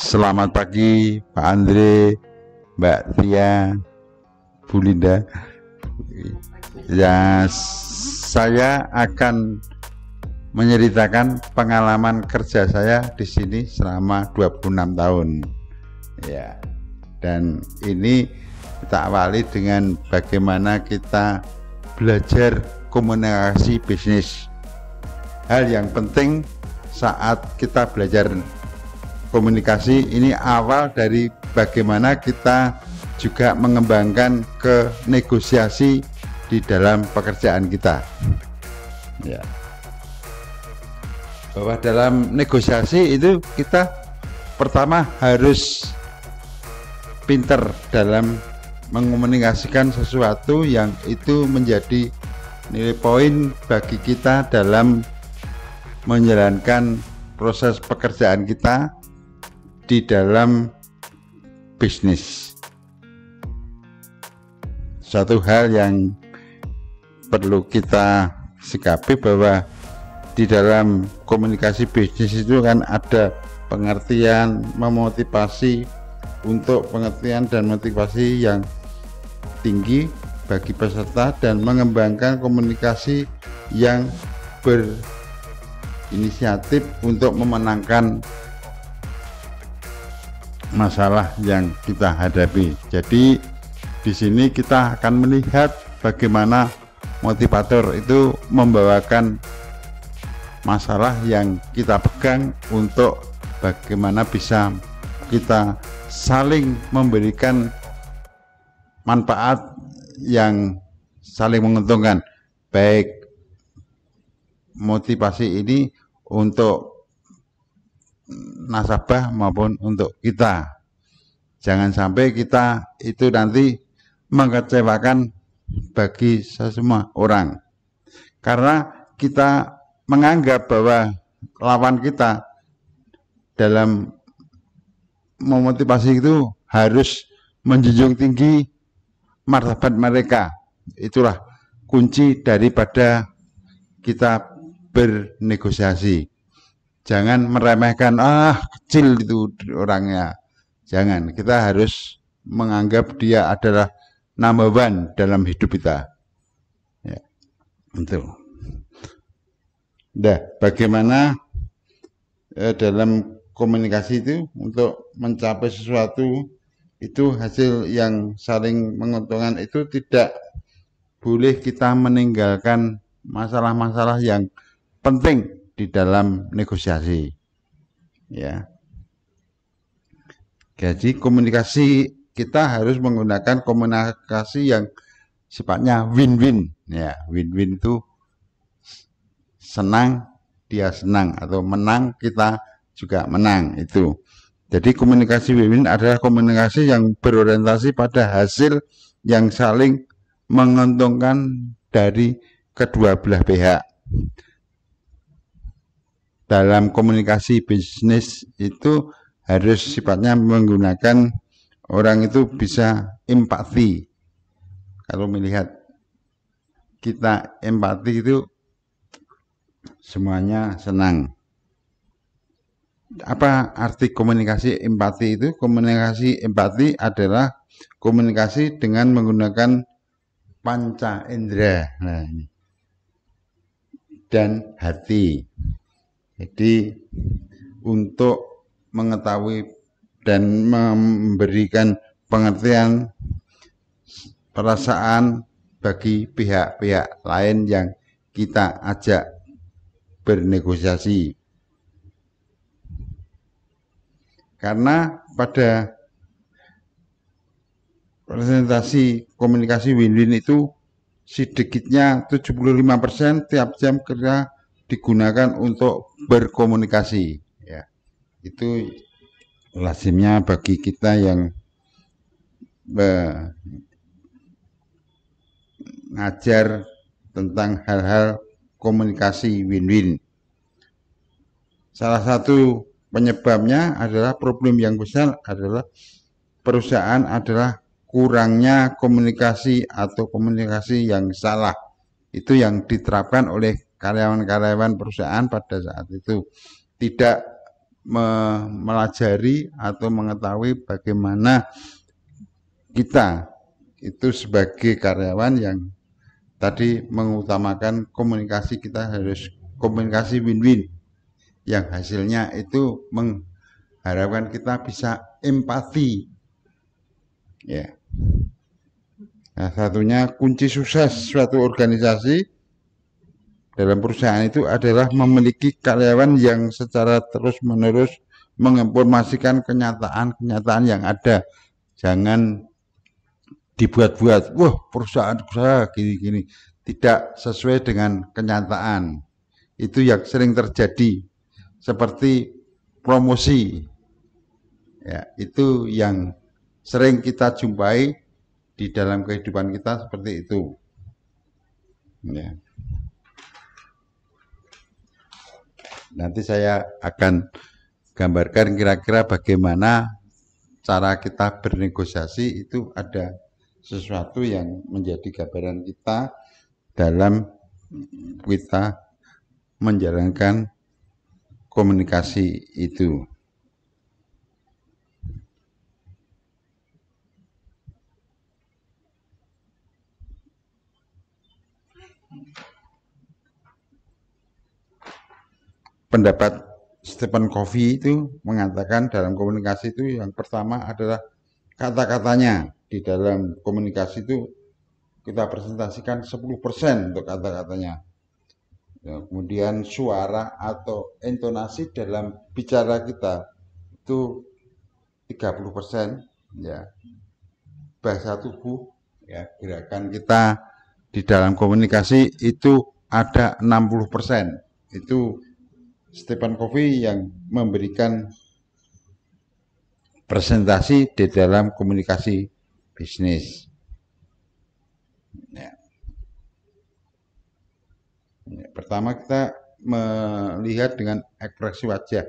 Selamat pagi Pak Andre, Mbak Tia, Bu Linda. Ya, saya akan menceritakan pengalaman kerja saya di sini selama 26 tahun. Ya. Dan ini kita awali dengan bagaimana kita belajar komunikasi bisnis. Hal yang penting saat kita belajar komunikasi ini awal dari bagaimana kita juga mengembangkan ke negosiasi di dalam pekerjaan kita. Ya. Bahwa dalam negosiasi itu kita pertama harus pinter dalam mengomunikasikan sesuatu yang itu menjadi nilai poin bagi kita dalam menjalankan proses pekerjaan kita di dalam bisnis. Satu hal yang perlu kita sikapi bahwa di dalam komunikasi bisnis itu kan ada pengertian, memotivasi, untuk pengertian dan motivasi yang tinggi bagi peserta dan mengembangkan komunikasi yang berinisiatif untuk memenangkan masalah yang kita hadapi. Jadi di sini kita akan melihat bagaimana motivator itu membawakan masalah yang kita pegang untuk bagaimana bisa kita saling memberikan manfaat yang saling menguntungkan, baik motivasi ini untuk nasabah maupun untuk kita. Jangan sampai kita itu nanti mengecewakan bagi semua orang, karena kita menganggap bahwa lawan kita dalam memotivasi itu harus menjunjung tinggi martabat mereka. Itulah kunci daripada kita bernegosiasi. Jangan meremehkan, kecil itu orangnya. Jangan, kita harus menganggap dia adalah number one dalam hidup kita. Ya, itu. Nah, bagaimana dalam komunikasi itu untuk mencapai sesuatu itu hasil yang saling menguntungkan itu tidak boleh kita meninggalkan masalah-masalah yang penting di dalam negosiasi. Ya. Jadi komunikasi kita harus menggunakan komunikasi yang sifatnya win-win. Ya, win-win itu senang dia senang atau menang kita juga menang itu. Jadi komunikasi win-win adalah komunikasi yang berorientasi pada hasil yang saling menguntungkan dari kedua belah pihak. Dalam komunikasi bisnis itu harus sifatnya menggunakan orang itu bisa empati. Kalau melihat kita empati itu semuanya senang. Apa arti komunikasi empati itu? Komunikasi empati adalah komunikasi dengan menggunakan panca indera dan hati. Jadi untuk mengetahui dan memberikan pengertian perasaan bagi pihak-pihak lain yang kita ajak bernegosiasi. Karena pada presentasi komunikasi win-win itu sedikitnya 75% tiap jam kerja digunakan untuk berkomunikasi. Ya, itu lazimnya bagi kita yang mengajar tentang hal-hal komunikasi win-win. Salah satu penyebabnya adalah problem yang besar adalah perusahaan adalah kurangnya komunikasi atau komunikasi yang salah. Itu yang diterapkan oleh karyawan-karyawan perusahaan pada saat itu. Tidak melajari atau mengetahui bagaimana kita itu sebagai karyawan yang tadi mengutamakan komunikasi, kita harus komunikasi win-win yang hasilnya itu mengharapkan kita bisa empati ya. Nah, satunya kunci sukses suatu organisasi dalam perusahaan itu adalah memiliki karyawan yang secara terus-menerus menginformasikan kenyataan-kenyataan yang ada. Jangan dibuat-buat, wah perusahaan saya gini-gini, tidak sesuai dengan kenyataan. Itu yang sering terjadi, seperti promosi. Ya, itu yang sering kita jumpai di dalam kehidupan kita seperti itu. Ya. Nanti saya akan gambarkan kira-kira bagaimana cara kita bernegosiasi, itu ada sesuatu yang menjadi gambaran kita dalam kita menjalankan komunikasi itu. Pendapat Stephen Covey itu mengatakan dalam komunikasi itu yang pertama adalah kata-katanya. Di dalam komunikasi itu kita presentasikan 10% untuk kata-katanya. Ya, kemudian suara atau intonasi dalam bicara kita itu 30%, ya. Bahasa tubuh, ya, gerakan kita di dalam komunikasi itu ada 60%. Itu Stephen Covey yang memberikan presentasi di dalam komunikasi bisnis. Ya. Ya, pertama kita melihat dengan ekspresi wajah.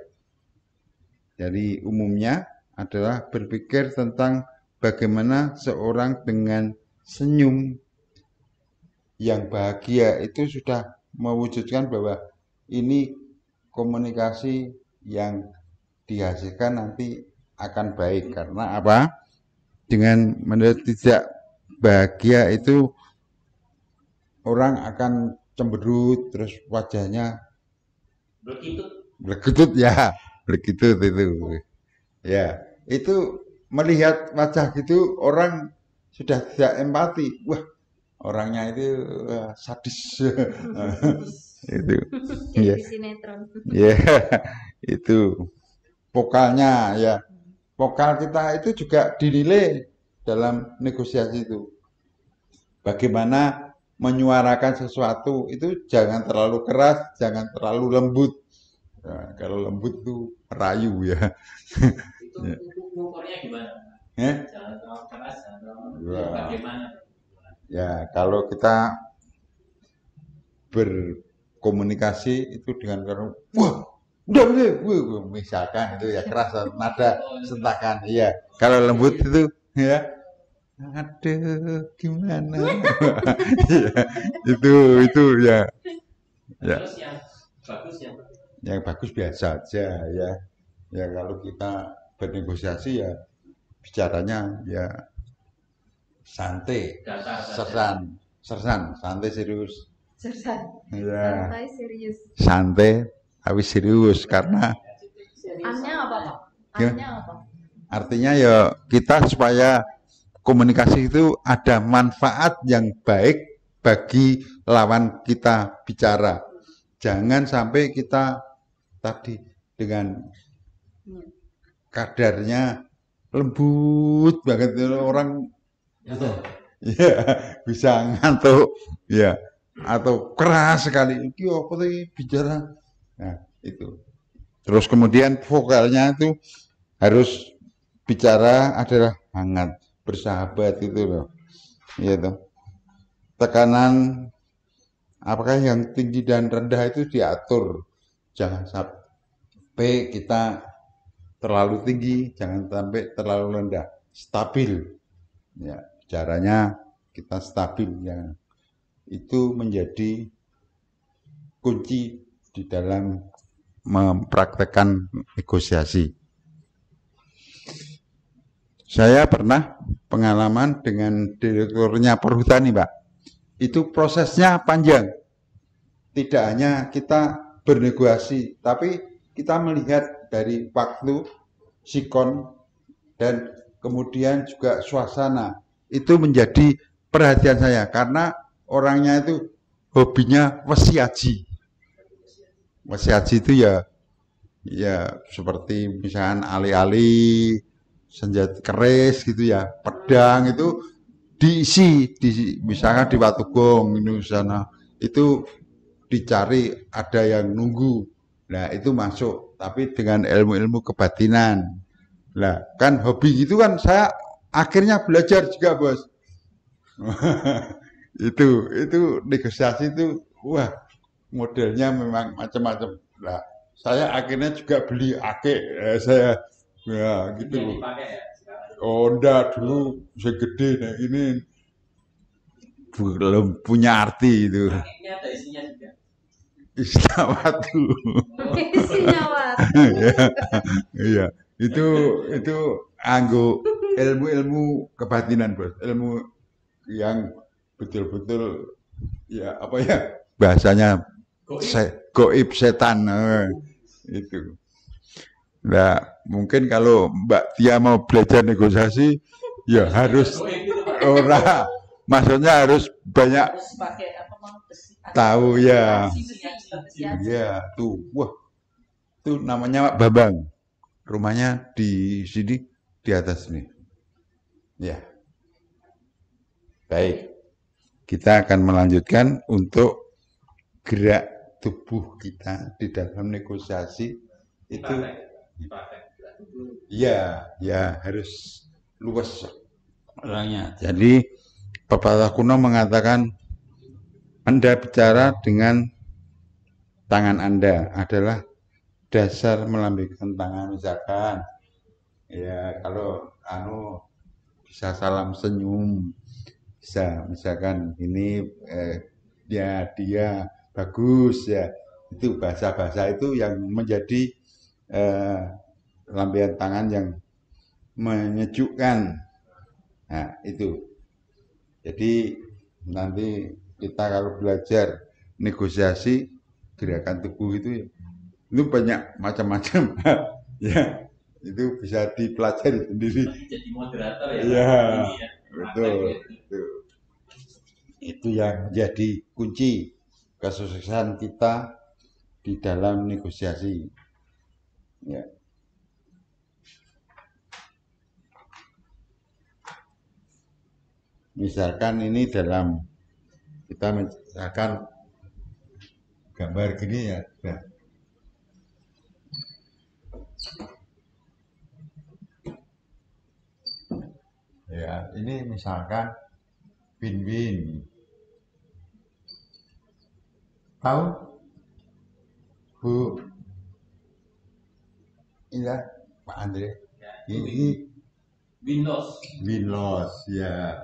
Jadi umumnya adalah berpikir tentang bagaimana seorang dengan senyum yang bahagia itu sudah mewujudkan bahwa ini komunikasi yang dihasilkan nanti akan baik. Karena apa? Dengan menurut tidak bahagia itu orang akan cemberut, terus wajahnya bergetut ya, bergetut itu. Ya, itu melihat wajah gitu orang sudah tidak empati. Wah, orangnya itu sadis. Itu. Ya. Ya, itu. Vokalnya ya. Vokal kita itu juga dinilai dalam negosiasi itu. Bagaimana menyuarakan sesuatu itu jangan terlalu keras, jangan terlalu lembut. Nah, kalau lembut itu merayu ya. Itu ukurnya gimana? Jangan terlalu keras, jangan terlalu bagaimana? Ya, kalau kita berkomunikasi itu dengan orang, wah, udah, misalkan itu ya keras, nada sentakan. Iya, kalau lembut itu ya, aduh, gimana? itu ya. Terus yang bagus yang bagus biasa aja ya. Ya kalau kita bernegosiasi ya bicaranya ya santai, sersan, santai serius. Ya. Santai serius. Santai tapi serius karena Artinya apa, Pak? Artinya apa? Artinya ya kita supaya komunikasi itu ada manfaat yang baik bagi lawan kita bicara. Jangan sampai kita tadi dengan kadarnya lembut banget orang ya bisa ngantuk ya, atau keras sekali iki apa sih bicara. Nah, itu. Terus kemudian vokalnya itu harus bicara adalah hangat, bersahabat itu loh. Gitu. Tekanan apakah yang tinggi dan rendah itu diatur. Jangan sampai kita terlalu tinggi, jangan sampai terlalu rendah. Stabil. Ya, caranya kita stabil ya. Itu menjadi kunci di dalam mempraktekkan negosiasi. Saya pernah pengalaman dengan direkturnya Perhutani, Pak. Itu prosesnya panjang. Tidak hanya kita bernegosiasi, tapi kita melihat dari waktu, sikon, dan kemudian juga suasana. Itu menjadi perhatian saya, karena orangnya itu hobinya wesiaji. Wesiaji itu ya seperti misalnya alih-alih, senjata keris gitu ya, pedang itu diisi misalnya di Watugong ini sana itu dicari ada yang nunggu. Nah, itu masuk, tapi dengan ilmu-ilmu kebatinan. Nah, kan hobi gitu kan saya akhirnya belajar juga, Bos. itu negosiasi itu wah, modelnya memang macam-macam. Nah, saya akhirnya juga beli ake, saya ya gitu. Oh, enggak, dulu segede, nah ini belum punya arti itu. Ini ada isinya juga. Isinya watu. Isinya waktu. Iya, itu anggo ilmu-ilmu kebatinan, Bos. Ilmu yang betul-betul ya apa ya bahasanya goib setan itu. Nah, mungkin kalau Mbak Tia mau belajar negosiasi, ya harus maksudnya harus banyak Harus pakai apa besi. tahu ya. Besi. Iya, tuh, wah, tuh namanya Pak Bambang, rumahnya di sini di atas nih. Ya, baik, kita akan melanjutkan untuk gerak tubuh kita di dalam negosiasi itu. Ya harus luas orangnya. Jadi pepatah kuno mengatakan Anda bicara dengan tangan Anda adalah dasar melambaikan tangan, misalkan ya kalau bisa salam senyum, bisa misalkan ini dia bagus ya, itu bahasa-bahasa itu yang menjadi lambaian tangan yang menyejukkan. Nah, itu. Jadi nanti kita kalau belajar negosiasi gerakan tubuh itu banyak macam-macam. Ya, itu bisa dipelajari sendiri. Jadi moderator ya. Iya, Ya. betul. Itu yang jadi kunci kesuksesan kita di dalam negosiasi. Ya. Misalkan ini dalam kita misalkan gambar gini ya. Ya, ini misalkan win-win. Tahu? Bu. Iya, Pak Andre. Ya, Ini win-loss, ya.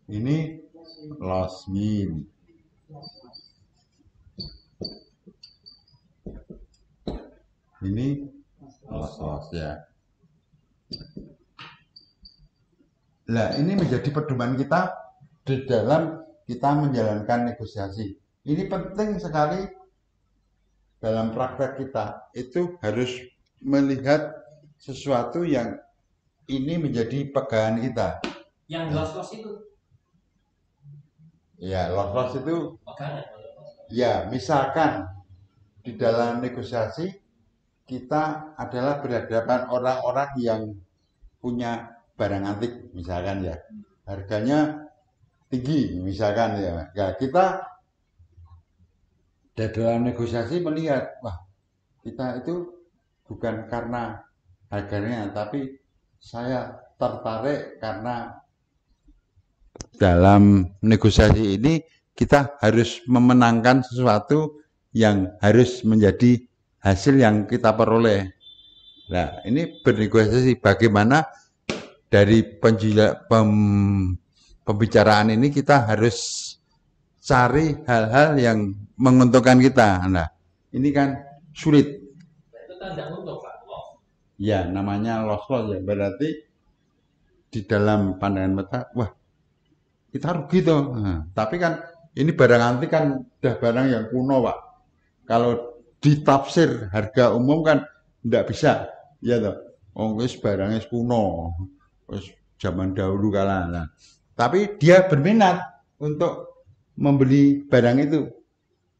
Ini loss-win. Ini loss-loss, ya. Nah, ini menjadi pedoman kita di dalam kita menjalankan negosiasi. Ini penting sekali dalam praktek kita. Itu harus melihat sesuatu yang ini menjadi pegangan kita. Yang loss-loss itu? Ya, loss-loss itu pegangan. Ya, misalkan di dalam negosiasi kita adalah berhadapan orang-orang yang punya barang antik, misalkan ya, harganya tinggi, misalkan ya. Ya, kita dalam negosiasi melihat, wah, kita itu bukan karena harganya, tapi saya tertarik karena dalam negosiasi ini kita harus memenangkan sesuatu yang harus menjadi hasil yang kita peroleh. Nah, ini bernegosiasi bagaimana dari pembicaraan ini kita harus cari hal-hal yang menguntungkan kita. Nah, ini kan sulit. Itu tanda untuk Pak. Ya, namanya loss ya. Berarti di dalam pandangan mata, wah, kita rugi tuh. Nah, tapi kan ini barang antik kan udah barang yang kuno, Pak. Kalau ditafsir harga umum kan tidak bisa, ya toh. Oh, wis barangnya kuno, wis zaman dahulu kala. Nah, tapi dia berminat untuk membeli barang itu.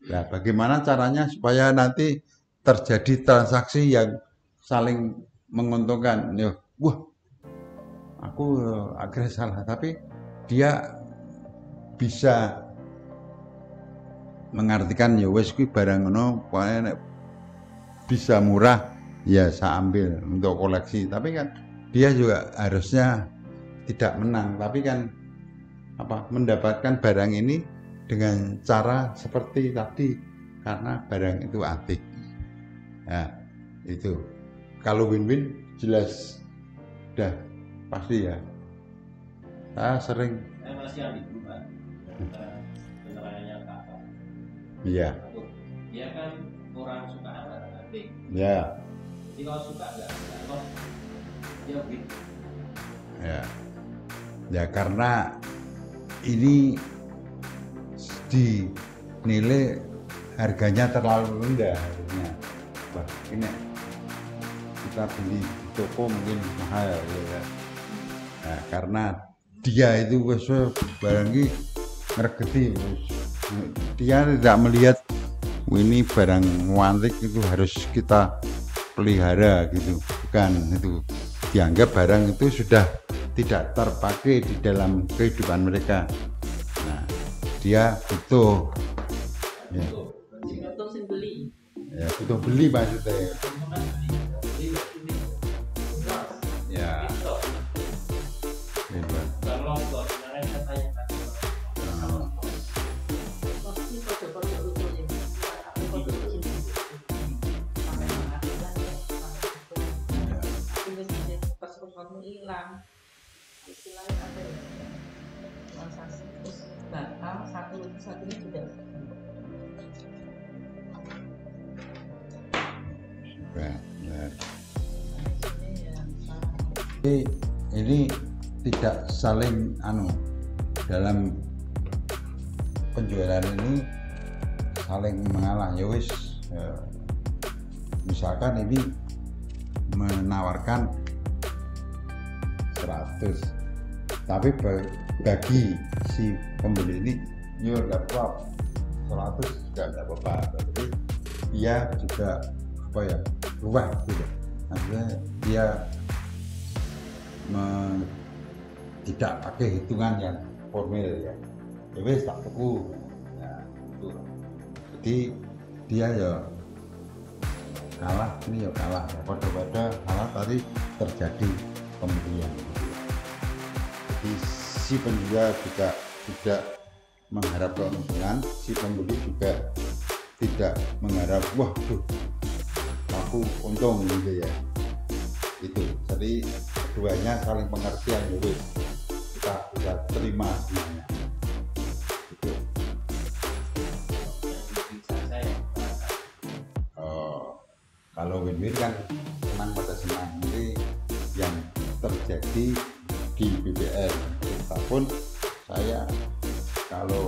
Nah, bagaimana caranya supaya nanti terjadi transaksi yang saling menguntungkan? Ya, wah, aku akhirnya salah, tapi dia bisa mengartikan ya wes kuwi barang ngono pokoke bisa murah ya saya ambil untuk koleksi, tapi kan dia juga harusnya tidak menang, tapi kan mendapatkan barang ini dengan cara seperti tadi karena barang itu antik. Nah, itu kalau win-win jelas udah pasti ya. Saya sering masih ambil Pak. Penilaiannya Kakak. Iya. Dia kan orang suka barang antik. Ya. Jadi kalau suka nggak dia gitu. Ya. Ya karena ini dinilai harganya terlalu rendah harusnya. Wah, ini kita beli di toko mungkin mahal ya. Nah, karena dia itu barang ini ngergeti, dia tidak melihat ini barang antik itu harus kita pelihara gitu, bukan itu dianggap barang itu sudah tidak terpakai di dalam kehidupan mereka. Nah, dia butuh ya, ya butuh beli maksudnya ya. Hilang istilahnya apa ya, transaksi terus batal satunya juga ini tidak saling dalam penjualan ini saling mengalah ya wis misalkan ini menawarkan 100, tapi bagi si pembeli ini ya nggak apa-apa, 100 juga nggak apa-apa, tapi dia juga berubah gitu. Artinya dia tidak pakai hitungan yang formil ya wes tak tuku. Nah, itu. Jadi dia ya kalah, ini ya kalah, pada kalah tadi terjadi pembelian. Jadi si penjual juga tidak mengharap keuntungan, si pembeli juga tidak mengharap wah tuh aku untung gitu ya. Itu jadi keduanya saling pengertian dulu, kita bisa terima semuanya. Itu kalau win-win kan senang pada senang. Jadi yang terjadi di BBR ataupun saya kalau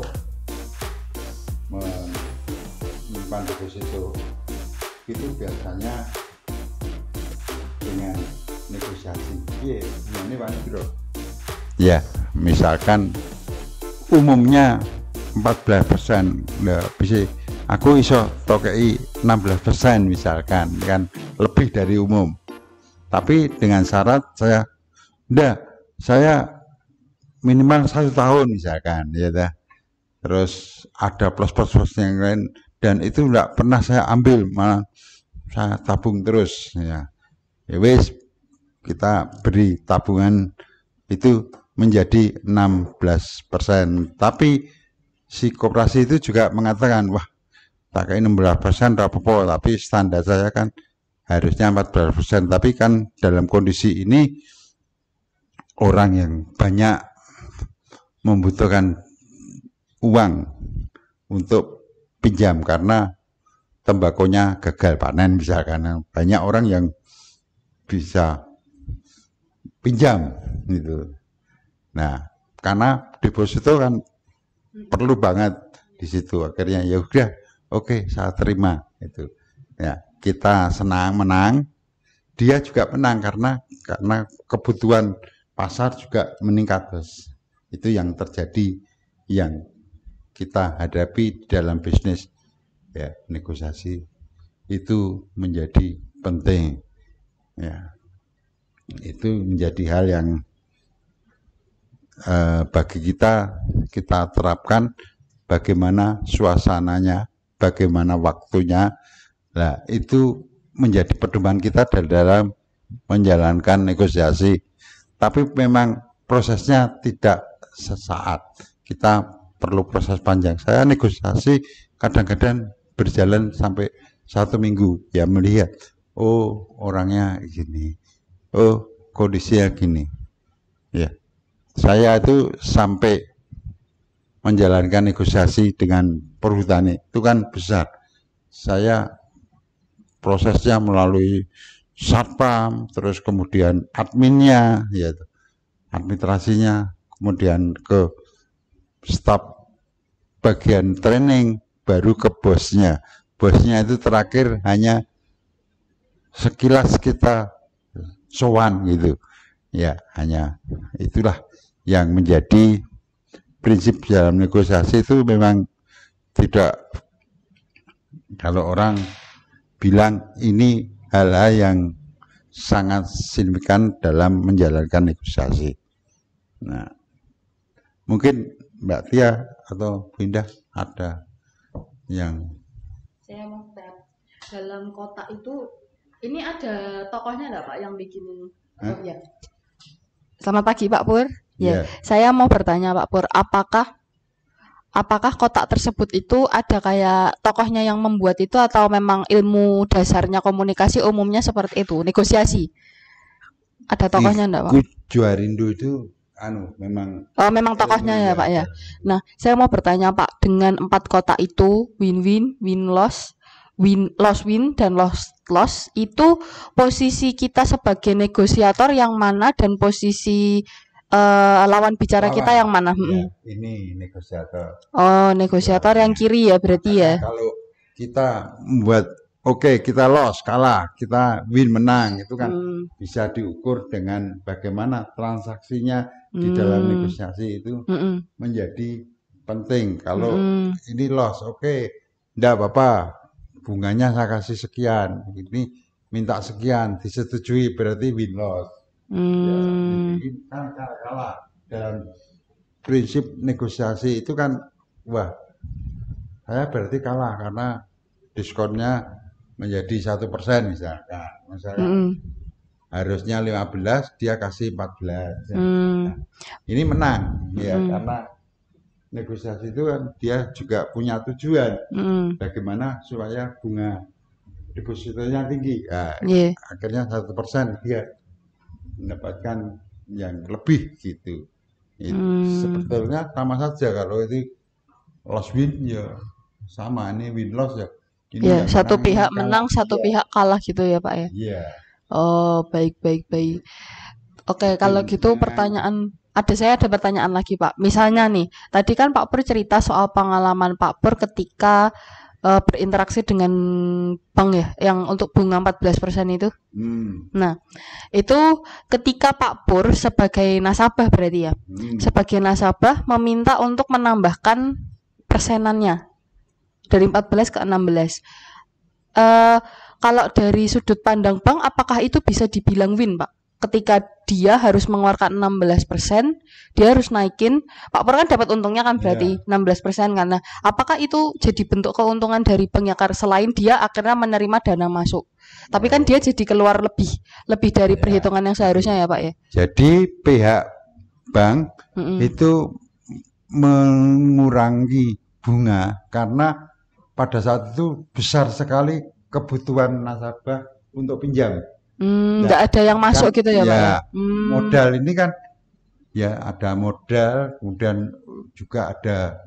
menyimpan deposito itu biasanya dengan negosiasi. Iya, ini Pak Bro. Ya, misalkan umumnya 14%, bisa aku iso tokei 16% misalkan, kan lebih dari umum. Tapi dengan syarat saya minimal 1 tahun misalkan, ya dah. Terus ada plus yang lain dan itu enggak pernah saya ambil, malah saya tabung terus ya. Ya wis, kita beri tabungan itu menjadi 16%. Tapi si koperasi itu juga mengatakan, wah tak kayak 16% apa-apa, tapi standar saya kan harusnya 14%. Tapi kan dalam kondisi ini orang yang banyak membutuhkan uang, untuk pinjam karena tembakonya gagal panen misalkan. Banyak orang yang bisa pinjam gitu. Nah, karena deposito kan perlu banget di situ. Akhirnya ya udah, oke, saya terima itu. Ya, kita senang menang, dia juga menang karena kebutuhan pasar juga meningkat, Bos. Itu yang terjadi, yang kita hadapi dalam bisnis. Ya, negosiasi itu menjadi penting. Ya, itu menjadi hal yang bagi kita terapkan bagaimana suasananya, bagaimana waktunya. Nah, itu menjadi pedoman kita dalam menjalankan negosiasi. Tapi memang prosesnya tidak sesaat. Kita perlu proses panjang. Saya negosiasi kadang-kadang berjalan sampai 1 minggu. Ya melihat, oh orangnya gini, oh kondisinya gini. Ya, saya itu sampai menjalankan negosiasi dengan perhutani itu kan besar. Saya prosesnya melalui satpam, terus kemudian adminnya, ya, administrasinya, kemudian ke staf bagian training, baru ke bosnya. Bosnya itu terakhir hanya sekilas kita sowan gitu. Ya, hanya itulah yang menjadi prinsip dalam negosiasi. Itu memang tidak, kalau orang bilang ini hal-hal yang sangat signifikan dalam menjalankan negosiasi. Nah, mungkin Mbak Tia atau Bu Indah ada yang saya mau dalam kotak itu, ini ada tokohnya enggak Pak yang bikin ya? Selamat pagi Pak Pur. Ya, saya mau bertanya Pak Pur, apakah kotak tersebut itu ada kayak tokohnya yang membuat itu, atau memang ilmu dasarnya komunikasi umumnya seperti itu, negosiasi? Ada tokohnya enggak Pak? Juarindo itu memang tokohnya ya Pak ya. Nah, saya mau bertanya Pak, dengan 4 kotak itu, win-win, win-loss, win-loss-win, dan loss-loss, itu posisi kita sebagai negosiator yang mana, dan posisi lawan bicara kita yang mana? Ya, ini negosiator. Oh, negosiator yang kiri ya berarti ya. Kalau kita membuat kita loss, kalah, kita win, menang, itu kan bisa diukur dengan bagaimana transaksinya di dalam negosiasi itu menjadi penting. Kalau ini loss, enggak apa-apa, bunganya saya kasih sekian, ini minta sekian, disetujui, berarti win loss. Ya, kan kalah dalam prinsip negosiasi itu kan, wah, saya berarti kalah karena diskonnya menjadi 1% misalkan. Harusnya 15, dia kasih 14. Nah, ini menang ya, karena negosiasi itu kan dia juga punya tujuan bagaimana supaya bunga depositonya tinggi. Nah, akhirnya 1% dia mendapatkan yang lebih gitu. Sebetulnya sama saja, kalau itu loss win ya sama, ini win loss ya. Ya, satu pihak menang, satu pihak kalah gitu ya Pak ya. Iya. Oh, baik. Oke, kalau gitu saya ada pertanyaan lagi Pak. Misalnya nih, tadi kan Pak Pur cerita soal pengalaman Pak Pur ketika berinteraksi dengan bank ya, yang untuk bunga 14% itu. Nah, itu ketika Pak Pur sebagai nasabah berarti ya, sebagai nasabah meminta untuk menambahkan persenannya dari 14 ke 16. Kalau dari sudut pandang bank, apakah itu bisa dibilang win Pak? Ketika dia harus mengeluarkan 16%, dia harus naikin, Pak Pur kan dapat untungnya kan berarti 16%, karena apakah itu jadi bentuk keuntungan dari bank ya, selain dia akhirnya menerima dana masuk, tapi kan dia jadi keluar lebih dari perhitungan yang seharusnya ya Pak ya. Jadi pihak bank itu mengurangi bunga karena pada saat itu besar sekali kebutuhan nasabah untuk pinjam. Nggak ada yang masuk kan, gitu ya Pak ya? Modal ini kan ya ada modal, kemudian juga ada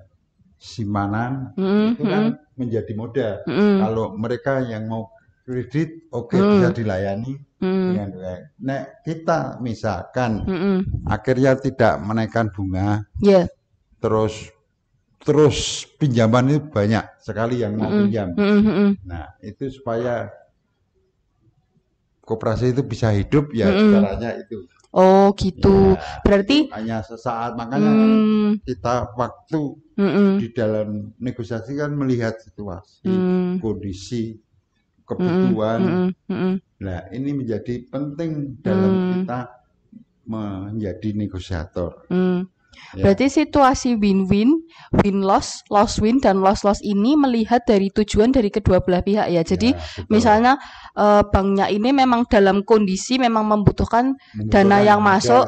simpanan Mm, itu kan menjadi modal. mm, Kalau mereka yang mau kredit, oke, Mm. bisa dilayani mm, dengan baik. Nek kita misalkan mm. akhirnya tidak menaikkan bunga, Ya. terus pinjaman itu banyak sekali yang mau Mm, pinjam. mm, mm. Nah, itu supaya koperasi itu bisa hidup ya Mm. caranya itu. Oh gitu. Ya, Berarti itu hanya sesaat, makanya kita waktu di dalam negosiasi kan melihat situasi, kondisi, kebutuhan. Nah, ini menjadi penting dalam kita menjadi negosiator. Ya. Berarti situasi win-win, win-loss, loss-win, dan loss-loss ini melihat dari tujuan dari kedua belah pihak ya. Jadi betul. misalnya banknya ini memang dalam kondisi memang membutuhkan dana yang masuk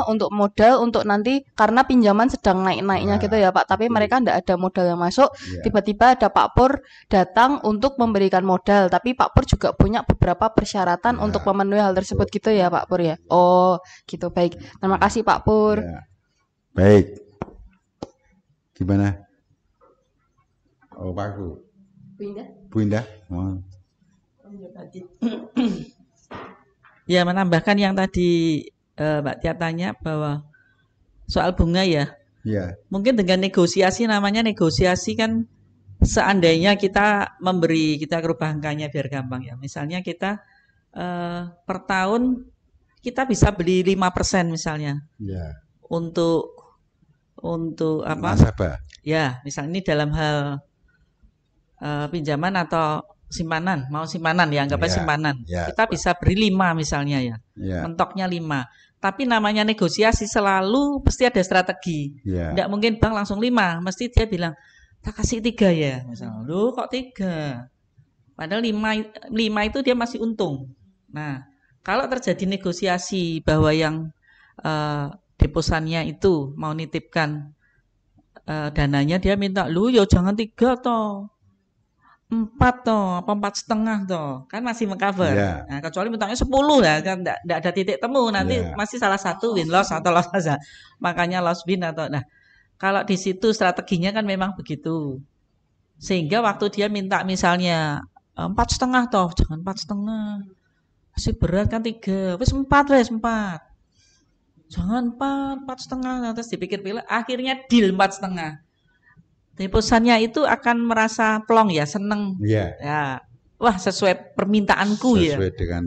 untuk modal untuk nanti karena pinjaman sedang naik-naiknya gitu ya Pak. Tapi mereka tidak ada modal yang masuk. Tiba-tiba ada Pak Pur datang untuk memberikan modal. Tapi Pak Pur juga punya beberapa persyaratan untuk memenuhi hal tersebut gitu ya Pak Pur ya. Oh gitu, baik. Terima kasih Pak Pur. Baik. Gimana? Oh, Pak Bu. Bu Indah. Oh. Ya, menambahkan yang tadi Mbak Tia tanya bahwa soal bunga ya. Iya. Mungkin dengan negosiasi, namanya negosiasi kan seandainya kita memberi, kita rubah angkanya biar gampang ya. Misalnya kita per tahun kita bisa beli 5% misalnya. Iya. Untuk apa? Nasabah. Ya, misalnya ini dalam hal pinjaman atau simpanan, mau simpanan ya, anggapnya simpanan. Kita bisa beri 5 misalnya ya. Mentoknya 5. Tapi namanya negosiasi selalu pasti ada strategi. Tidak mungkin bank langsung 5, mesti dia bilang, "Tak kasih 3 ya." Misalnya, "Loh, kok 3?" Padahal 5 itu dia masih untung. Nah, kalau terjadi negosiasi bahwa yang deposannya itu mau nitipkan dananya, dia minta, "Lu ya jangan 3 toh, 4 toh, apa 4,5 toh." Kan masih mengcover. Nah, kecuali mintanya 10 ya, kan enggak ada titik temu, nanti masih salah satu win loss atau loss saja. Makanya loss win atau nah, kalau di situ strateginya kan memang begitu. Sehingga waktu dia minta misalnya 4,5 toh, jangan 4,5. Masih berat kan 3, wis 4 wis 4. Jangan 4,5, terus dipikir-pikir, akhirnya deal 4,5. Deposannya itu akan merasa plong ya, seneng. Ya, wah sesuai permintaanku ya. Sesuai dengan.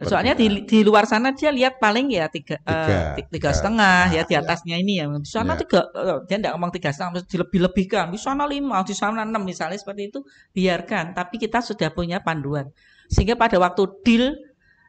Soalnya di luar sana dia lihat paling ya 3,5 ya di atasnya ini ya. Di sana 3, dia tidak ngomong 3,5, dilebih-lebihkan. Di sana 5, di sana 6 misalnya seperti itu, biarkan. Tapi kita sudah punya panduan, sehingga pada waktu deal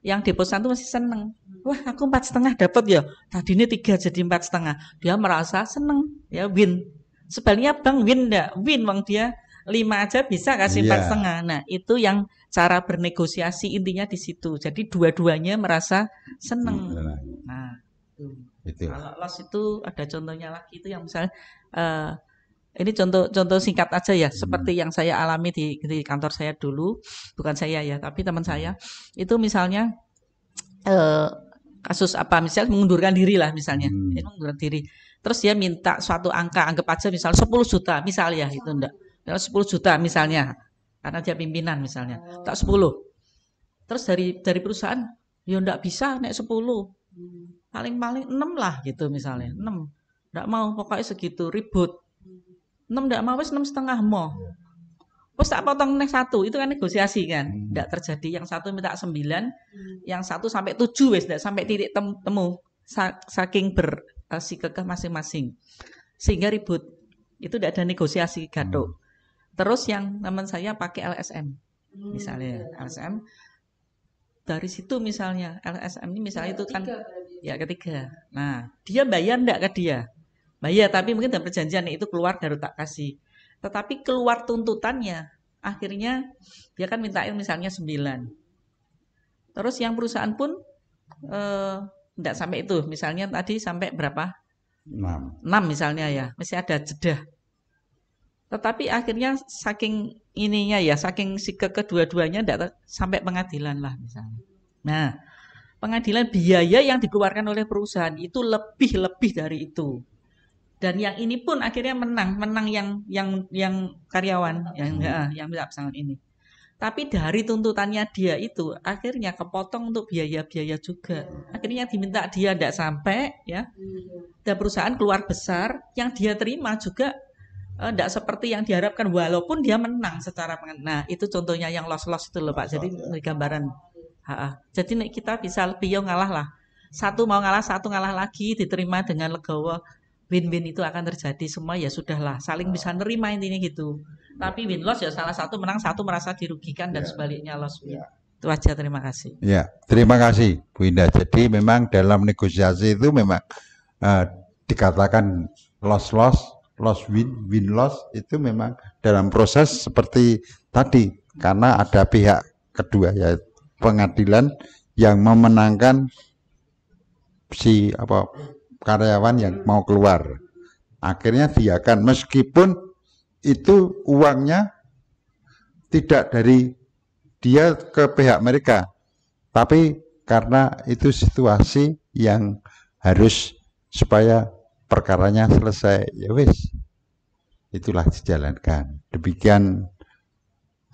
yang deposan itu masih seneng. Wah, aku 4,5 dapat ya. Tadi ini 3 jadi 4,5. Dia merasa seneng, ya win. Sebaliknya bank win enggak? Win, bang dia 5 aja bisa kasih 4,5. Nah, itu yang cara bernegosiasi intinya di situ. Jadi dua-duanya merasa seneng. Nah, itu. Kalau loss itu ada contohnya lagi itu yang misalnya ini contoh singkat aja ya, seperti yang saya alami di kantor saya dulu, bukan saya ya, tapi teman saya. Itu misalnya kasus apa, misalnya mengundurkan diri lah misalnya, mengundurkan diri. Terus dia minta suatu angka, anggap aja misalnya 10 juta, misalnya itu enggak. 10 juta misalnya, karena dia pimpinan misalnya, tak 10. Terus dari perusahaan, ya enggak bisa naik 10. Paling-paling 6 lah gitu misalnya, 6. Enggak mau, pokoknya segitu, ribut. 6 enggak mau, wis 6,5 mau. Wis tak potong nih 1, itu kan negosiasi kan. Enggak terjadi, yang satu minta 9, yang satu sampai 7 wis enggak sampai titik temu. Saking bersikukuh masing-masing. Sehingga ribut. Itu enggak ada negosiasi, gaduh. Terus yang teman saya pakai LSM. Misalnya LSM. Dari situ misalnya LSM ini misalnya itu kan ya ketiga. Nah, dia bayar enggak ke dia? Bayar, tapi mungkin dalam perjanjian itu keluar dari tak kasih. Tetapi keluar tuntutannya, akhirnya dia kan mintain misalnya 9. Terus yang perusahaan pun enggak sampai itu. Misalnya tadi sampai berapa? 6 misalnya ya, masih ada jeda. Tetapi akhirnya saking ininya ya, saking kedua-duanya enggak sampai pengadilan lah misalnya. Nah, pengadilan biaya yang dikeluarkan oleh perusahaan itu lebih dari itu. Dan yang ini pun akhirnya menang yang karyawan yang minta pesangon ini. Tapi dari tuntutannya dia itu akhirnya kepotong untuk biaya-biaya juga. Akhirnya diminta dia tidak sampai ya. Dan perusahaan keluar besar yang dia terima juga tidak seperti yang diharapkan walaupun dia menang secara nah itu contohnya yang loss itu loh Pak. Jadi gambaran. Jadi kita bisa lebih ngalah lah. Satu mau ngalah, satu ngalah lagi diterima dengan legowo. Win-win itu akan terjadi semua ya sudahlah saling bisa nerima intinya gitu. Tapi win loss ya salah satu menang, satu merasa dirugikan dan sebaliknya loss win. Itu aja, terima kasih. Ya, terima kasih Bu Indah. Jadi memang dalam negosiasi itu memang dikatakan loss win, win loss itu memang dalam proses seperti tadi karena ada pihak kedua ya pengadilan yang memenangkan si karyawan yang mau keluar. Akhirnya dia akan meskipun itu uangnya tidak dari dia ke pihak mereka, tapi karena itu situasi yang harus supaya perkaranya selesai, ya wis, itulah dijalankan. Demikian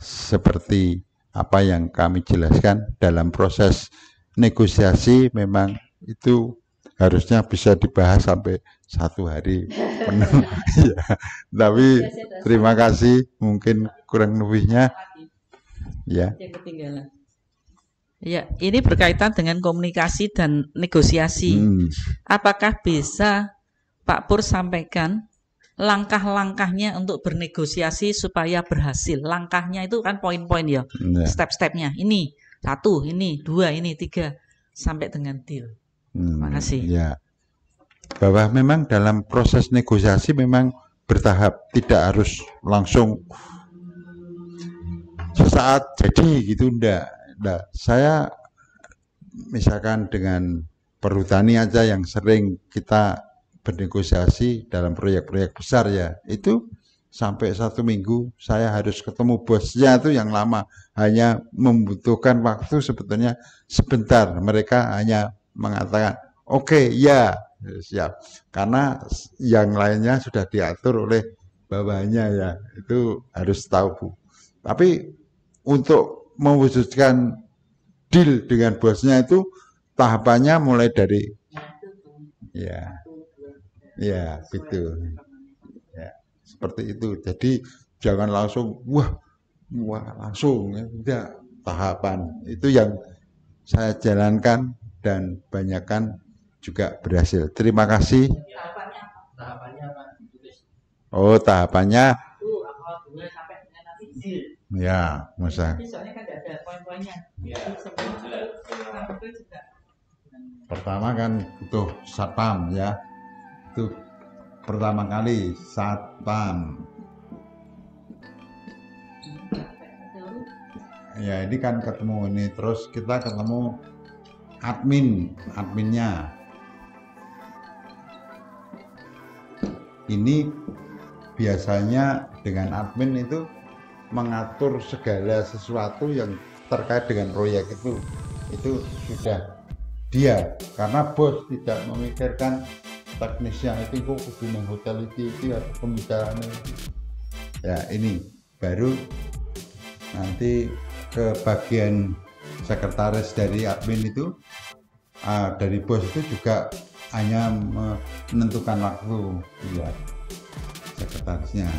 seperti apa yang kami jelaskan dalam proses negosiasi memang itu harusnya bisa dibahas sampai 1 hari penuh. Ya, tapi terima kasih mungkin kurang lebihnya. Ya. Yang ketinggalan. Ya, ini berkaitan dengan komunikasi dan negosiasi. Apakah bisa Pak Pur sampaikan langkah-langkahnya untuk bernegosiasi supaya berhasil? Langkahnya itu kan poin-poin ya, step-stepnya. Ini 1, ini 2, ini 3 sampai dengan deal. Terima kasih. Ya, bahwa memang dalam proses negosiasi memang bertahap, tidak harus langsung sesaat jadi gitu, enggak. Saya misalkan dengan perhutani aja yang sering kita bernegosiasi dalam proyek-proyek besar ya, itu sampai 1 minggu saya harus ketemu bosnya itu yang lama, hanya membutuhkan waktu sebetulnya sebentar, mereka hanya mengatakan oke, ya siap, karena yang lainnya sudah diatur oleh bawahnya ya, itu harus tahu Bu. Tapi untuk mewujudkan deal dengan bosnya itu tahapannya mulai dari ya gitu ya, seperti itu. Jadi jangan langsung wah langsung, tidak, tahapan itu yang saya jalankan dan banyakkan juga berhasil. Terima kasih. Tahapannya apa? Oh, tahapannya Sampai dengan nanti deal. ya, masa. Soalnya kan ada poin-poinnya. Ya. Pertama kan butuh satpam ya. Itu pertama kali satpam. Ya, ini kan ketemu ini, terus kita ketemu adminnya. Ini biasanya dengan admin itu mengatur segala sesuatu yang terkait dengan proyek itu sudah dia, karena bos tidak memikirkan teknisnya itu kok kudu nang hotel itu atau pembicaraan ya, ini baru nanti ke bagian sekretaris dari admin itu, dari bos itu juga hanya menentukan waktu ya, sekretarisnya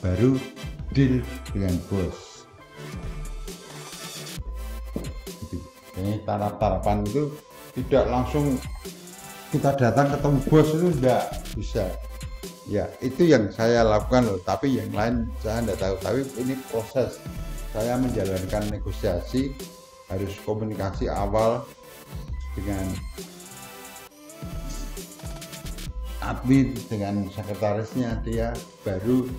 baru deal dengan bos. Ini taraf-tarafan itu tidak langsung kita datang ketemu bos, itu tidak bisa ya. Itu yang saya lakukan loh, tapi yang lain saya tidak tahu. Tapi ini proses saya menjalankan negosiasi, harus komunikasi awal dengan admin, dengan sekretarisnya, dia baru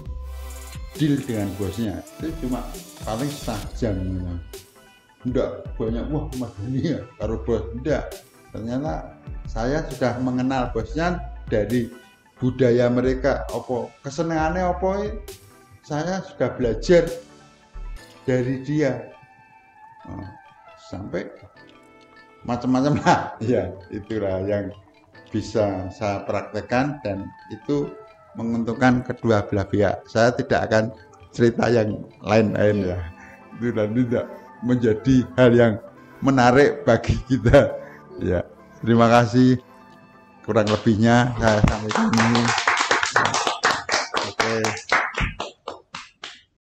deal dengan bosnya. Itu cuma paling setengah jam memang. Enggak banyak, wah Mas Doni ya karo bos, enggak. Ternyata saya sudah mengenal bosnya dari budaya mereka, apa kesenangannya apa, saya sudah belajar dari dia. Sampai macam-macam lah ya, itulah yang bisa saya praktekkan dan itu menguntungkan kedua belah pihak. Saya tidak akan cerita yang lain-lain ya. Itu nanti tidak menjadi hal yang menarik bagi kita. Ya, terima kasih. Kurang lebihnya saya sampaikan ini. Oke.